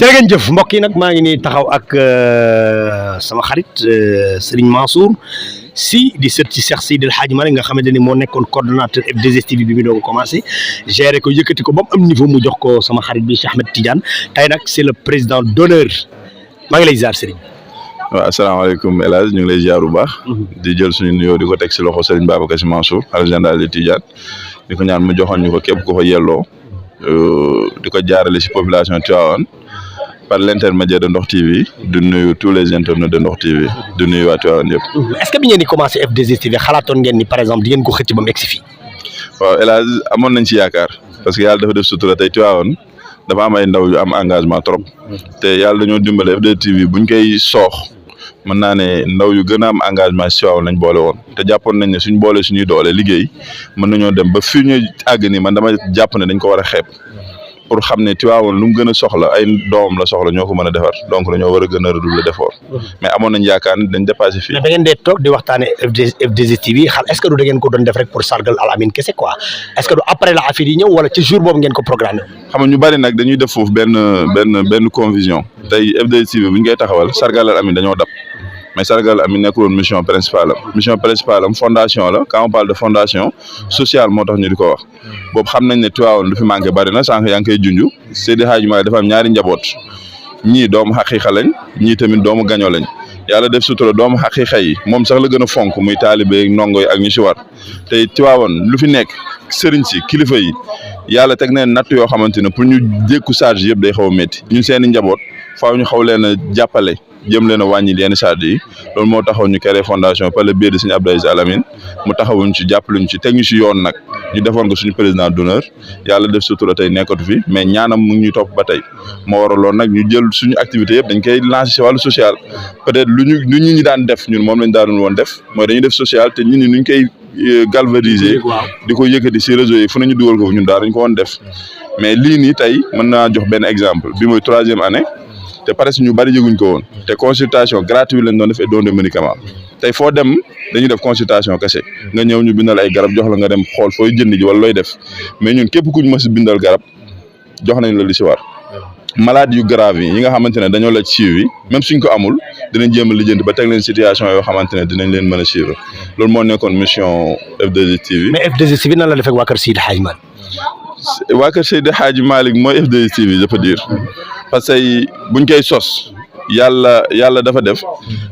jërë ngeen jëf mbokk yi nag maa ngi nii taxaw ak sama xarit Serigne Mansour Sy di sët ci Cheikh Seydil Hadji Malick nga xamante ni moo nekkoon coordonnateur F2STV bi mu doon commencé géré ko yëkkati ko ba mu am niveau mu jox ko sama xarit bi Cheikh Ahmed Tidiane tey nag c'est le président d'honneur maa ngi lay ziar Serigne. waaw asalaamaaleykum El Hadj ñu ngi lay ziar bu baax. di jël suñu nuyoo di ko teg si loxo Serigne Babacar Sy Mansour xalifa général des Tidianes di ko ñaan mu joxoon ñu ko képp ku ko yelloo di ko jaarale si population Tivaouane par l'intermédiaire de Ndokh TV di nuyu tous les internautes de Ndokh TV di nuyu waa Tivaouane yëpp. est-ce que bi ngeen di commencé F2STV xalaatoon ngeen ni par exemple di ngeen ko xëcc ba mu egsi fii. waaw El Hadj amoon nañ ci yaakaar parce que yàlla dafa def sutura tey Tivaouane dafa am ay ndaw yu am engagement trop te yàlla dañoo dimbale F2TV buñ koy soox mën naa ne ndaw yu gën a am engagement si Tivaouane lañ boole woon te jàppoon nañ ne suñ boole suñuy doole liggéey mën nañoo dem ba fii ñu àgg nii man dama jàpp ne dañ ko war a xeeb pour xam ne Tivaouane lu mu gën a soxla ay doom la soxla ñoo ko mën a defar donc dañoo war a gën a redoubler d'effort mais amoon nañ yaakaar ne dañ dépassé fii. mais da ngeen dee toog di waxtaane F2STV xal est-ce que du da ngeen ko doon def rek pour sargal Al Amine kese quoi est-ce que du après la affaire yi ñëw wala ci jour boobu ngeen ko programmé. xam nga ñu bari nag dañuy def foofu benn confusion tey F2STV bu ñu koy taxawal sargal Al Amine dañoo dab mais sargal Al Amine nekkul woon mission principale am fondation la quand on parle de fondation sociale moo tax ñu di ko wax boobu xam nañ ne Tivaouane lu fi manqué bari na sànq yaa ngi koy junj Seydi Hadji Malick dafa am ñaari njaboot ñii doomu xaqiiqa lañ ñii tamit doomu gaño lañ yàlla def sutura doomu xaqiiqa yi moom sax la gën a fonk muy taalibe ndongo yi ak ñu si war te Tivaouane lu fi nekk sëriñ si kilifa yi yàlla teg na natt yoo xamante ne pour ñu dékku charge yëpp day xaw a métti ñun seen i njaboot faaw ñu xaw leen a jàppale jëm leen a wàññi yenn charge yi loolu moo taxaw ñu créé fondation par le biais de Serigne Abdou Aziz Al Amine mu taxawuñ ci jàppaluñ ci teg ñu si yoon nag ñu defoon ko suñu président d'honneur yàlla def sutura tey nekkatu fi mais ñaanam mu ngi ñuy topp ba tey moo waraloon nag ñu jël suñu activité yëpp dañ koy lancer si wàllu social peut-être lu ñu daan def ñun moom lañ daanul woon def mooy dañuy def social te ñun nuñ koy galvaniser di ko yëkkati si réseau yi fu nañu dugal ko ñun daal dañ ko woon def mais lii nii tey mën naa jox benn exemple bi mooy 3e année te presque ñu bari yëguñ ko woon te consultation gratuite lañ doon def et don de médicament tey foo dem dañuy def consultation kese nga ñëw ñu bindal ay garab jox la nga dem xool fooy jënd ji wala looy def mais ñun képp ku ñu mës a bindal garab jox nañ la li si war malade yu grave yi nga xamante ne dañoo la suivi même suñ ko amul dinañ jéem a lijjanti ba teg leen situation yoo xamante ne dinañ leen mën a suivre loolu moo nekkoon mission F2STV. mais F2STV nan la def ak waa kër Seydi Hadji Malick. waa kër Seydi Hadji Malick mooy F2STV je peux dire parce que buñ koy sos yàlla dafa def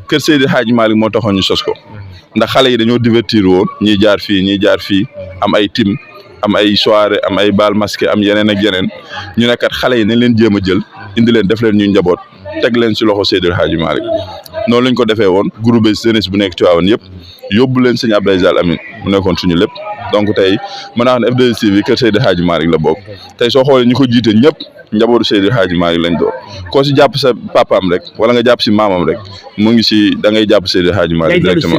kër Seydi Hadji Malick moo taxoon ñu sos ko ndax xale yi dañoo divertir woon ñiy jaar fii am ay team am ay soirée am ay bal masqué am yeneen ak yeneen ñu ne kat xale yi nañ leen jéem a jël indi leen def leen ñu njaboot teg leen si loxo Seydi Hadji Malick noonu lañ ko defee woon groupe jeunesse bu nekk Tivaouane yëpp yóbbu leen Serigne Abdou Aziz Al Amine mu nekkoon suñu lépp donc tey mën naa wax ne F2STV kër Seydi Hadji Malick la bokk tey soo xoolee ñu ko jiite ñëpp njabootu Seydi Hadji Malick lañ doon koo si jàpp sa papaam rek wala nga jàpp si maamam rek mu ngi si da ngay jàpp Seydi Hadji Malick directement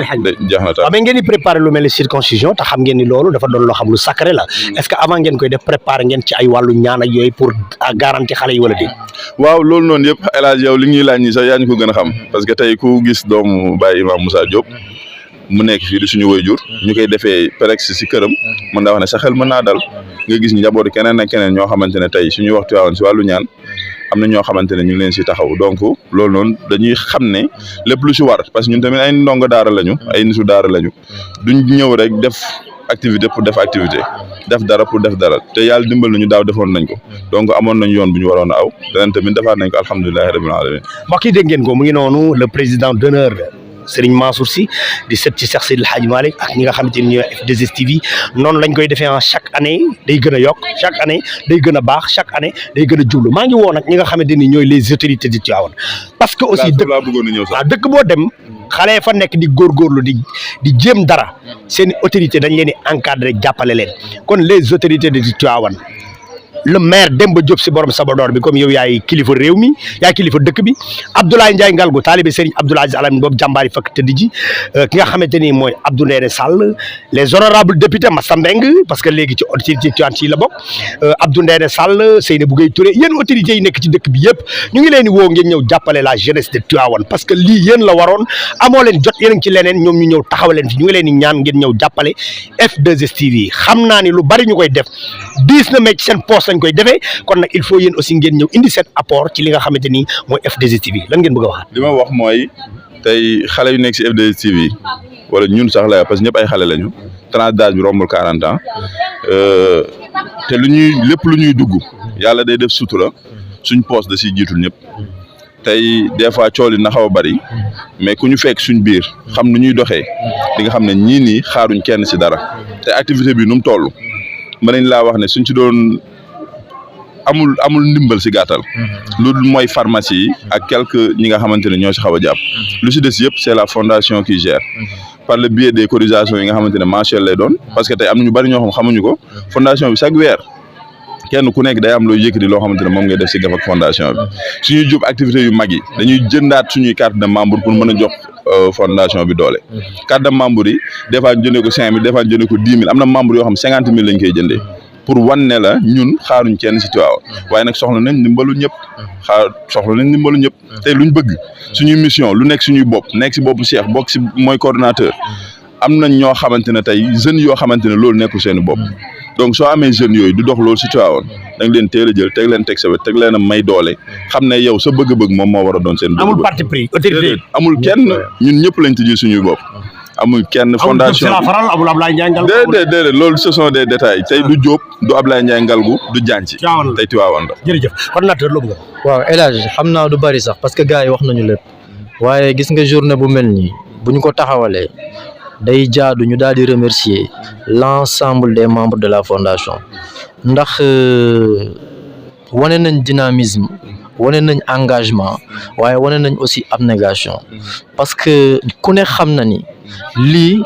jeex na tax. mais ngeen di préparer lu mel ni circoncision te xam ngeen ni loolu dafa doon loo xam lu sacré la est-ce que avant ngeen koy def préparer ngeen ci ay wàllu ñaan ak yooyu pour garantir xale yi wala déet. waaw loolu noonu yëpp El Hadj yow li ñuy laaj nii sax yaa ñu ko gën a xam parce que tey ku gis doomu Baye Imam Moussa Diop mu nekk fii di suñu waajur ñu koy defee presque si këram mën naa wax ne sa xel mën naa dal nga gis njaboot keneen ak keneen ñoo xamante ne tey suñuy waxtu waawoon si wàllu ñaan am na ñoo xamante ne ñu ngi leen si taxaw donc loolu noonu dañuy xam ne lépp lu si war parce que ñun tamit ay ndongo daara lañu ay nitu daara lañu duñ ñëw rek def activité pour def activité def dara pour def dara te yàlla dimbal nañu daaw defoon nañ ko donc amoon nañ yoon bu ñu waroon a aw ren tamit defaat nañ ko alhamdulilahi rabbil alamin. mbokk yi dégg ngeen ko mu ngi noonu le président d'honneur Serigne Mansour Sy di sët ci Cheikh Seydil Hadji Malick ak ñi nga xamante ni ñooy F2STV noonu lañ koy defee chaque année day gën a yokk chaque année day gën a baax chaque année day gën a jublu maa ngi woo nag ñi nga xamante ni ñooy les autorités de Tivaouane parce que aussi dëkk boo dem xale fa nekk di góorgóorlu di jéem dara seen autorité dañ leen di encadrer jàppale leen kon les autorités de Tivaouane le maire Demba Diop si borom Sabador bi comme yow yaay kilifa réew mi yaay kilifa dëkk bi Abdoulaye Ndiaye Ngalgou taalibe Serigne Abdou Aziz Al Amine boobu jàmbaari fakk tëdd ji ki nga xamante ni mooy Abdou Ndéné Sall les honorables députés Massa Mbeng parce que léegi ci Tivaouane ci la bokk Abdou Ndéné Sall Seynabou Gueye Touré yéen autorités yi nekk ci dëkk bi yëpp ñu ngi leen di woo ngeen ñëw jàppale la jeunesse de Tivaouane parce que lii yéen la waroon amoo leen jot yéen a ngi ci leneen ñoom ñu ñëw taxaw leen fi ñu ngi leen di ñaan ngeen ñëw jàppale F2STV xam naa ni lu bari ñu koy def diis na mais ci seen poste lañ koy defee kon nag il faut yéen aussi ngeen ñëw indi seen apport ci li nga xamante ni mooy F2STV lan ngeen bëgg a waxaat. li ma wax mooy tey xale yu nekk si F2STV wala ñun sax la parce que ñëpp ay xale lañu tranche d'âge bi rombul 40 ans te lépp lu ñuy dugg yàlla day def sutura suñ poste da siy jiitul ñëpp tey des fois cool yi na xaw a bari mais ku ñu fekk suñ biir xam nu ñuy doxee di nga xam ne ñii nii xaaruñ kenn si dara te activité bi nu mu toll mën nañ laa wax ne suñ ci doon amul ndimbal si gàttal lu mooy pharmacie yi ak quelques ñi nga xamante ne ñoo si xaw a jàpp lu si des yëpp c'est la fondation qui gère par le biais des cotisations yi nga xamante ne mensuel lay doon parce que tey am na ñu bari ñoo xam xamuñu ko fondation bi chaque weer kenn ku nekk day am loo yëkkati loo xamante ne moom ngay def si gaf ak fondation bi suñuy jub activités yu mag yi dañuy jëndaat suñuy carte de membre pour mën a jox fondation bi doole carte de membre yi des fois ñu jëndee ko 5 000 des fois ñu jëndee ko 10 000 am na membre yoo xam 50 000 lañ koy jëndee pour wan ne la ñun xaaruñ kenn si Tivaouane waaye nag soxla nañ ndimbalu ñëpp te luñ bëgg suñuy mission lu nekk suñuy bopp nekk si boppu Cheikh bokk si mooy coordonnateur am nañ ñoo xamante ne tey jeunes yoo xamante ne loolu nekkul seen bopp donc soo amee jeunes yooyu du dox loolu si Tivaouane da nga leen teel a jël teg leen teg sa wet teg leen a may doole xam ne yow sa bëgg-bëgg moom moo war a doon seen bëgg-bëgg. amul parti pris autorité amul kenn ñun ñëpp lañ tëjee suñuy bopp. amul kenn fondation amul Ablaye Ndiaye Ngalgou déedéet loolu ce sont des détails tey du Diop du Ablaye Ndiaye Ngalgou du Dianthi tey Tivaouane la. jërëjëf coordinateur loo bëgg. waaw El Hadj xam naa du bari sax parce que gars yi wax nañu lépp waaye gis nga journée bu mel nii bu ñu ko taxawalee day jaadu ñu daal di remercier l'ensemble des membres de la fondation ndax wane nañ dynamisme wane nañ engagement waaye wane nañ aussi abnégation parce que ku ne xam na ni lii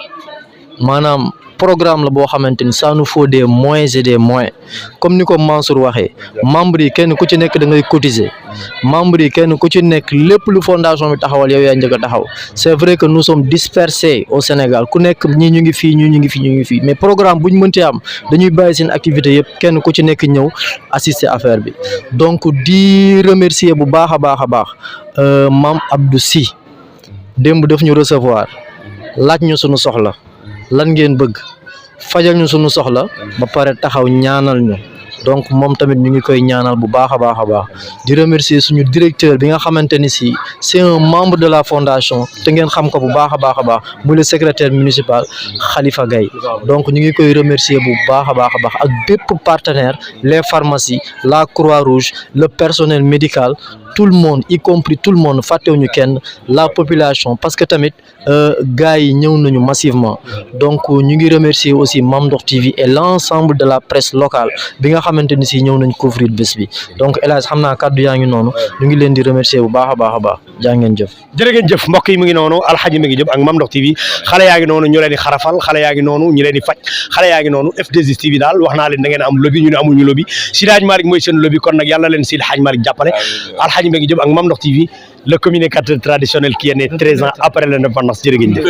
maanaam programme la boo xamante ni ça nous faut des moyens et des moyens comme ni ko Mansour waxee membres yi kenn ku ci nekk da ngay cotiser membres yi kenn ku ci nekk lépp lu fondation bi taxawal yow yaa njëkk a taxaw c'est vrai que nous sommes dispersés au Sénégal ku nekk ñii ñu ngi fii ñii ñu ngi fii mais programme bu ñu mënti am dañuy bàyyi seen activité yëpp kenn ku ci nekk ñëw assister affaire bi donc di remercier bu baax a baax Mame Abdou Sy démb daf ñu recevoir laaj ñu sunu soxla lan ngeen bëgg fajal ñu sunu soxla ba pare taxaw ñaanal ñu donc moom tamit ñu ngi koy ñaanal bu baax a baax di remercier suñu directeur bi nga xamante ni si c'est un membre de la fondation te ngeen xam ko bu baax a baax muy le secrétaire municipal Khalifa Gaye donc ñu ngi koy remercier bu baax a baax ak bépp partenaire les pharmacies la Croix-Rouge le personnel médical tout le monde y compris tout le monde fàttewuñu kenn la population parce que tamit gars yi ñëw nañu massivement donc ñu ngi remercier aussi Mame Ndokh TV et l'ensemble de la presse locale bi nga xamante ni si ñëw nañ couvrir bés bi donc El Hadj xam naa kàddu yaa ngi noonu ñu ngi leen di remercier bu baax a baax jaa ngeen jëf. jërë ngeen jëf mbokk yi mu ngi noonu Alxaji mi ngi jëf ak Mame Ndokh TV xale yaa ngi noonu ñu leen di xarafal xale yaa ngi noonu ñu leen di faj xale yaa ngi noonu F2STV daal wax naa leen da ngeen am lobby ñu ne amuñu lobby Seydi Hadji Malick mooy seen lobby kon nag yàlla leen Seydi Hadji Malick jàppale Alxaji mi ngi jëf ak Mame Ndokh TV le communicateur traditionnel qui est né 13 ans après l'indépendance jërë ngeen jëf